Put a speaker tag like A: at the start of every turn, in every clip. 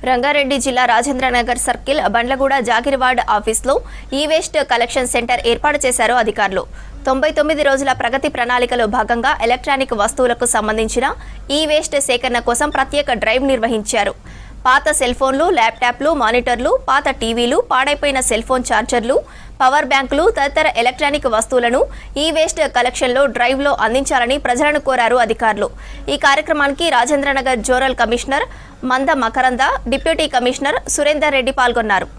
A: రంగారెడ్డి జిల్లా రాజేంద్రనగర్ సర్కిల్ బండ్లగూడ జాగిరివాడ్ ఆఫీస్లో e-waste collection centre ఏర్పాటు చేశారు అధికారులు. 99 రోజుల ప్రగతి ప్రణాళికలో భాగంగా ఎలక్ట్రానిక్ వస్తువులకు సంబంధించిన ఈ-వేస్ట్ సేకరణ కోసం ప్రత్యేక డ్రైవ్ నిర్వహించారు. పాత సెల్ ఫోన్లు, ల్యాప్టాప్లు, మానిటర్లు, పాత టీవీలు, పాడైపోయిన సెల్ ఫోన్ ఛార్జర్లు, పవర్ బ్యాంకులు తదితర ఎలక్ట్రానిక్ వస్తువులను ఈ-వేస్ట్ కలెక్షన్లో డ్రైవ్లో అందించాలని ప్రజలను కోరారు అధికారులు. ఈ కార్యక్రమానికి రాజేంద్రనగర్ జోనల్ కమిషనర్ మంద మకరంద, డిప్యూటీ కమిషనర్ సురేందర్ రెడ్డి పాల్గొన్నారు.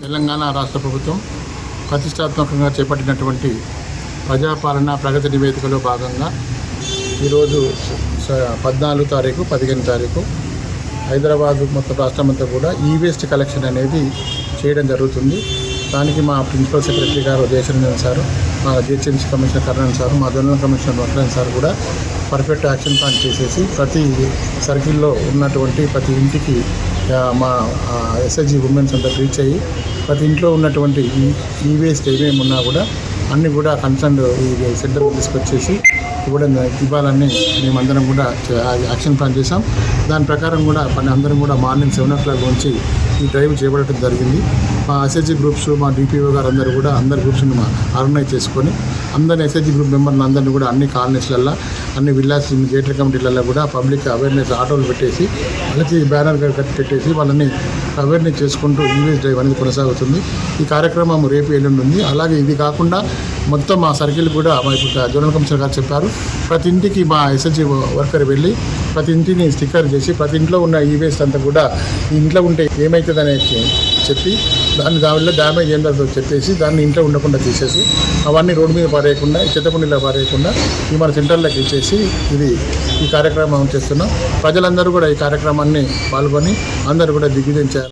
B: తెలంగాణ రాష్ట్ర ప్రభుత్వం ప్రతిష్టాత్మకంగా చేపట్టినటువంటి ప్రజాపాలన ప్రగతి నివేదికలో భాగంగా ఈరోజు 14 తారీఖు 15 తారీఖు హైదరాబాద్ మొత్తం రాష్ట్రమంతా కూడా ఈ-వేస్ట్ కలెక్షన్ అనేది చేయడం జరుగుతుంది. దానికి మా ప్రిన్సిపల్ సెక్రటరీ గారు జయచంద్రన్ సార్, మా జిహెచ్ఎంసీ కమిషనర్ కర్ణన్ సార్, మా జనరల్ కమిషనర్ వక్రన్ సార్ కూడా పర్ఫెక్ట్ యాక్షన్ ప్లాన్ చేసేసి ప్రతి సర్కిల్లో ఉన్నటువంటి ప్రతి ఇంటికి మా ఎస్ఐజీ ఉమెన్స్ అంతా రీచ్ అయ్యి ప్రతి ఇంట్లో ఉన్నటువంటి ఈ-వేస్ట్ ఏమేమి ఉన్నా కూడా అన్నీ కూడా కన్సర్న్ ఈ సెంటర్కి తీసుకొచ్చేసి ఇవ్వాలని మేమందరం కూడా యాక్షన్ ప్లాన్ చేసాం. దాని ప్రకారం కూడా అందరం కూడా మార్నింగ్ 7 o'clock నుంచి ఈ డ్రైవ్ చేపట్టడం జరిగింది. మా ఎస్ఐజీ గ్రూప్స్, మా డిపిఓ గారు అందరూ కూడా అందరి గ్రూప్స్ని ఆర్గనైజ్ చేసుకొని అందరిని ఎస్ఐజీ గ్రూప్ మెంబర్లు అందరినీ కూడా అన్ని కాలనీస్లలో, అన్ని విల్లాస్ గేటర్ కమిటీలలో కూడా పబ్లిక్ అవేర్నెస్ ఆటోలు పెట్టేసి వాళ్ళకి బ్యానర్ కట్టి పెట్టేసి వాళ్ళని అవేర్నెస్ చేసుకుంటూ ఈ-వేస్ట్ డ్రైవ్ అనేది కొనసాగుతుంది. ఈ కార్యక్రమం రేపు ఎల్లుండి ఉంది. అలాగే ఇది కాకుండా మొత్తం మా సర్కిల్ కూడా మా ఇప్పుడు జనరల్ కమిషనర్ గారు చెప్పారు, ప్రతి ఇంటికి మా ఎస్ఎస్జీ వర్కర్ వెళ్ళి ప్రతి ఇంటిని స్టిక్కర్ చేసి ప్రతి ఇంట్లో ఉన్న ఈ-వేస్ట్ అంతా కూడా ఇంట్లో ఉంటే ఏమవుతుందని చెప్పి దానివల్ల డ్యామేజ్ ఏంటో చెప్పేసి దాన్ని ఇంట్లో ఉండకుండా తీసేసి అవన్నీ రోడ్డు మీద పారేయకుండా, చెత్తకుండీలో పారేయకుండా ఈ మన సెంటర్లోకి ఇచ్చేసి ఈ కార్యక్రమం చేస్తున్నాం. ప్రజలందరూ కూడా ఈ కార్యక్రమాన్ని పాల్గొని అందరూ కూడా దిగ్విజయం చేయాలి.